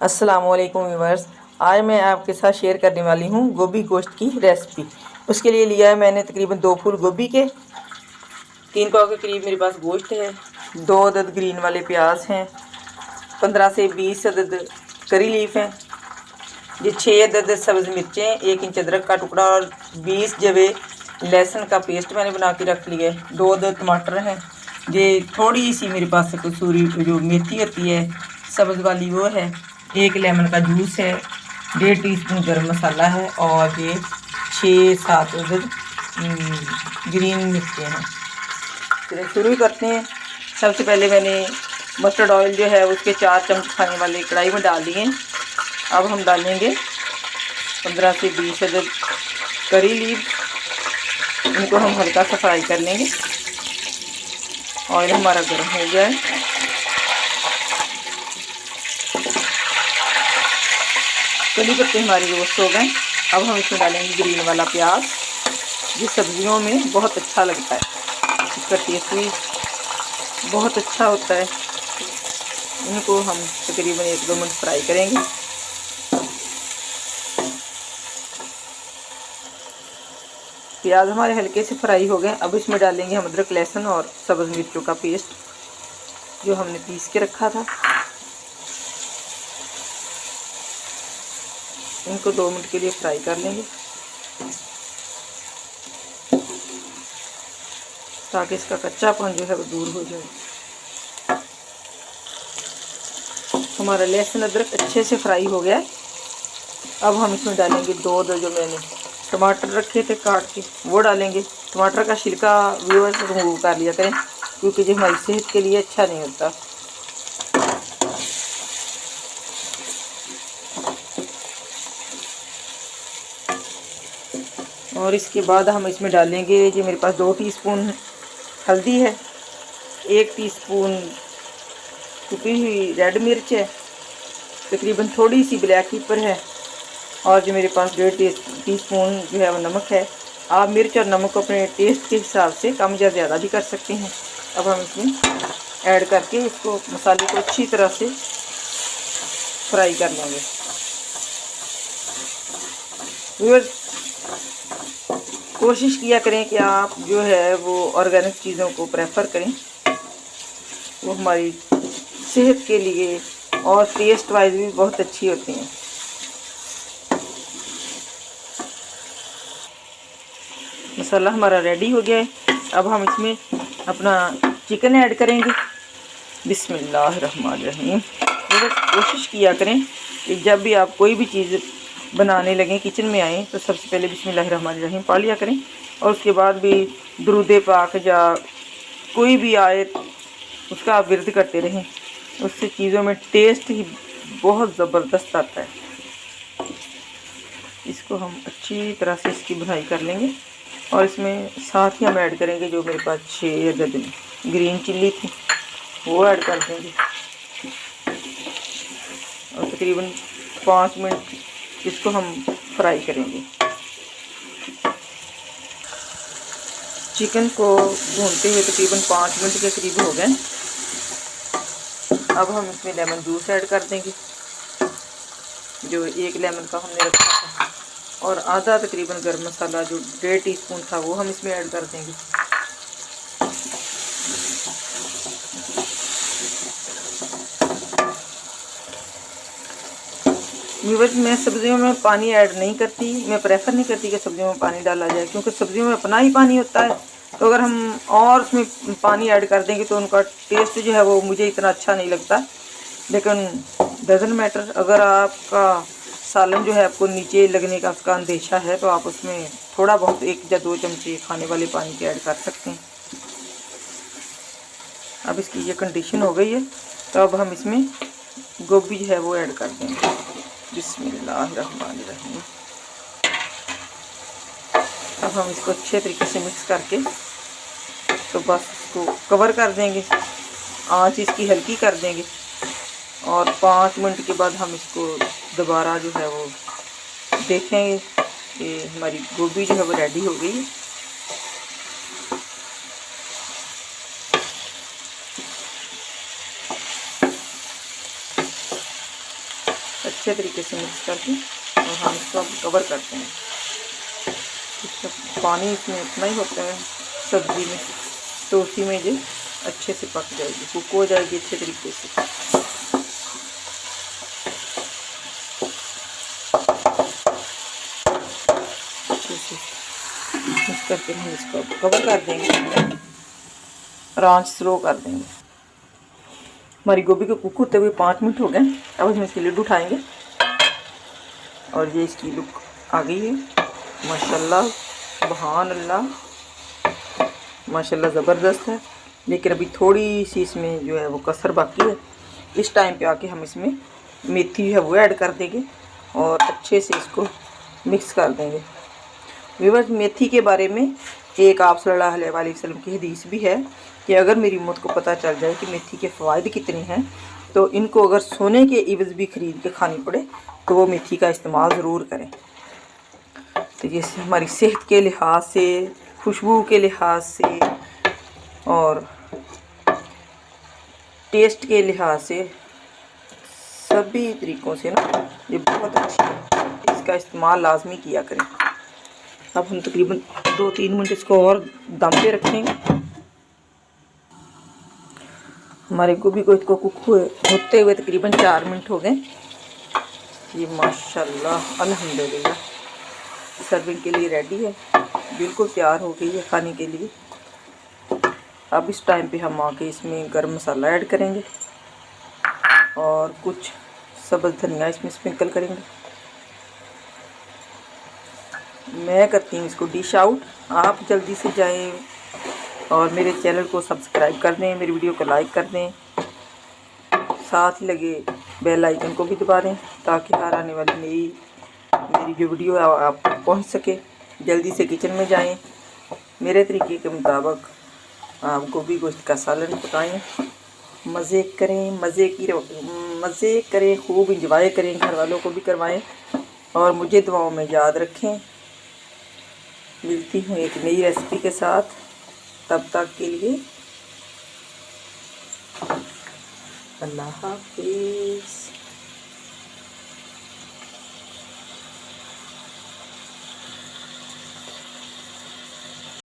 अस्सलाम वालेकुम व्यूअर्स। आज मैं आपके साथ शेयर करने वाली हूँ गोभी गोश्त की रेसिपी। उसके लिए लिया है मैंने तकरीबन 2 फूल गोभी के, 3 पाव के करीब मेरे पास गोश्त है, 2 अदद ग्रीन वाले प्याज हैं, 15 से 20 अदद करी लीफ हैं, ये 6 अदद सब्ज़ मिर्चें, 1 इंच अदरक का टुकड़ा और 20 जवे लहसुन का पेस्ट मैंने बना के रख लिया है। 2 अदद टमाटर हैं, ये थोड़ी सी मेरे पास कसूरी जो मेथी होती है सब्ज़ वाली वो है, 1 लेमन का जूस है, 1.5 टीस्पून गर्म मसाला है और ये 6-7 अदद ग्रीन मिर्चें हैं। चलिए शुरू करते हैं। सबसे पहले मैंने मस्टर्ड ऑयल जो है उसके 4 चम्मच खाने वाले कढ़ाई में डाल दिए। अब हम डालेंगे 15 से 20 अदद करी लीफ, इनको हम हल्का सा फ्राई कर लेंगे। ऑयल हमारा गर्म हो गया है। कड़ी पत्ते हमारे रोस्ट हो गए। अब हम इसमें डालेंगे ग्रीन वाला प्याज, ये सब्जियों में बहुत अच्छा लगता है, इसका टेस्ट भी बहुत अच्छा होता है। इनको हम तकरीबन 1-2 मिनट फ्राई करेंगे। प्याज हमारे हल्के से फ्राई हो गए। अब इसमें डालेंगे हम अदरक लहसुन और सब्ज़ मिर्चों का पेस्ट जो हमने पीस के रखा था। इनको 2 मिनट के लिए फ्राई कर लेंगे ताकि इसका कच्चापन जो है वो दूर हो जाए। हमारा लहसुन अदरक अच्छे से फ्राई हो गया है। अब हम इसमें डालेंगे 2 जो मैंने टमाटर रखे थे काट के वो डालेंगे। टमाटर का छिलका व्यूअर्स रिमूव कर लिया करें क्योंकि जो हमारी सेहत के लिए अच्छा नहीं होता। और इसके बाद हम इसमें डालेंगे, जो मेरे पास 2 टीस्पून हल्दी है, 1 टीस्पून कुटी हुई रेड मिर्च है, तकरीबन थोड़ी सी ब्लैक पेपर है और जो मेरे पास 1.5 टीस्पून जो है वो नमक है। आप मिर्च और नमक को अपने टेस्ट के हिसाब से कम या ज़्यादा भी कर सकते हैं। अब हम इसमें ऐड करके इसको मसाले को अच्छी तरह से फ्राई कर लेंगे। व्यूअर्स, कोशिश किया करें कि आप जो है वो ऑर्गेनिक चीज़ों को प्रेफर करें, वो हमारी सेहत के लिए और टेस्ट वाइज भी बहुत अच्छी होती हैं। मसाला हमारा रेडी हो गया है। अब हम इसमें अपना चिकन ऐड करेंगे। बिस्मिल्लाहिर्रहमानिर्रहीम। कोशिश किया करें कि जब भी आप कोई भी चीज़ बनाने लगें, किचन में आएँ, तो सबसे पहले बिस्मिल्लाहिर्रहमानिर्रहीम पढ़ लिया करें और उसके बाद भी दुरूद पाक या कोई भी आए उसका आप विर्द करते रहें। उससे चीज़ों में टेस्ट ही बहुत ज़बरदस्त आता है। इसको हम अच्छी तरह से इसकी भुनाई कर लेंगे और इसमें साथ ही हम ऐड करेंगे जो मेरे पास 6 अदद ग्रीन चिल्ली थी वो ऐड कर देंगे और तकरीबन 5 मिनट इसको हम फ्राई करेंगे। चिकन को भूनते हुए तकरीबन 5 मिनट के करीब हो गए। अब हम इसमें लेमन जूस ऐड कर देंगे, जो 1 लेमन का हमने रखा था, और आधा तकरीबन गर्म मसाला जो 1.5 टीस्पून था वो हम इसमें ऐड कर देंगे। व्यूअर्स, मैं सब्जियों में पानी ऐड नहीं करती, मैं प्रेफर नहीं करती कि सब्जियों में पानी डाला जाए क्योंकि सब्जियों में अपना ही पानी होता है। तो अगर हम और उसमें पानी ऐड कर देंगे तो उनका टेस्ट जो है वो मुझे इतना अच्छा नहीं लगता। लेकिन डजंट मैटर, अगर आपका सालन जो है आपको नीचे लगने का उसका अंदेशा है तो आप उसमें थोड़ा बहुत 1 या 2 चमचे खाने वाले पानी के ऐड कर सकते हैं। अब इसकी ये कंडीशन हो गई है तो अब हम इसमें गोभी जो है वो ऐड कर देंगे। बिस्मिल्लाहिर्रहमानिर्रहीम। अब हम इसको अच्छे तरीके से मिक्स करके तो बस इसको कवर कर देंगे, आंच इसकी हल्की कर देंगे और 5 मिनट के बाद हम इसको दोबारा जो है वो देखेंगे कि हमारी गोभी जो है वो रेडी हो गई है। अच्छे तरीके से मिक्स करके और हम इसको अब कवर करते हैं। इसका पानी इसमें इतना ही होता है सब्ज़ी में, तो उसी में ये अच्छे से पक जाएगी, कुक हो जाएगी अच्छे तरीके से। मिक्स करके हम इसको कवर कर देंगे और आंच स्लो कर देंगे। हमारी गोभी को कुक होते हुए 5 मिनट हो गए। अब हम इसकी लिड उठाएंगे और ये इसकी लुक आ गई है। माशाल्लाह, सुभान अल्लाह, माशाल्लाह ज़बरदस्त है। लेकिन अभी थोड़ी सी इसमें जो है वो कसर बाकी है। इस टाइम पे आके हम इसमें मेथी है वो ऐड कर देंगे और अच्छे से इसको मिक्स कर देंगे। व्यूअर्स, मेथी के बारे में एक आप सल्लल्लाहु अलैहि वसल्लम की हदीस भी है कि अगर मेरी उम्मत को पता चल जाए कि मेथी के फ़वाइद कितने हैं, तो इनको अगर सोने के इवज़ भी ख़रीद के खानी पड़े तो वो मेथी का इस्तेमाल ज़रूर करें। तो ये हमारी सेहत के लिहाज से, खुशबू के लिहाज से और टेस्ट के लिहाज से, सभी तरीक़ों से ना ये बहुत अच्छी है। इसका इस्तेमाल लाजमी किया करें। अब हम तकरीबन 2-3 मिनट इसको और दम पे रखेंगे। हमारे गोभी को इसको कुक होते हुए तकरीबन 4 मिनट हो गए। ये माशाल्लाह अल्हम्दुलिल्लाह सर्विंग के लिए रेडी है, बिल्कुल तैयार हो गई है खाने के लिए। अब इस टाइम पे हम आके इसमें गरम मसाला ऐड करेंगे और कुछ सब्ज़ धनिया इसमें स्प्रिंकल करेंगे। मैं करती हूँ इसको डिश आउट। आप जल्दी से जाएं और मेरे चैनल को सब्सक्राइब कर दें, मेरी वीडियो को लाइक कर दें, साथ ही लगे बेल आइकन को भी दबा दें ताकि हर आने वाली मेरी जो वीडियो है आप तक पहुँच सके। जल्दी से किचन में जाएं, मेरे तरीके के मुताबिक आप गोभी गोश्त का सालन पकाएं, मज़े करें, खूब इंजॉय करें, घर वालों को भी करवाएं और मुझे दुआओं में याद रखें। मिलती हूँ एक नई रेसिपी के साथ, तब तक के लिए अल्लाह हाफिज़।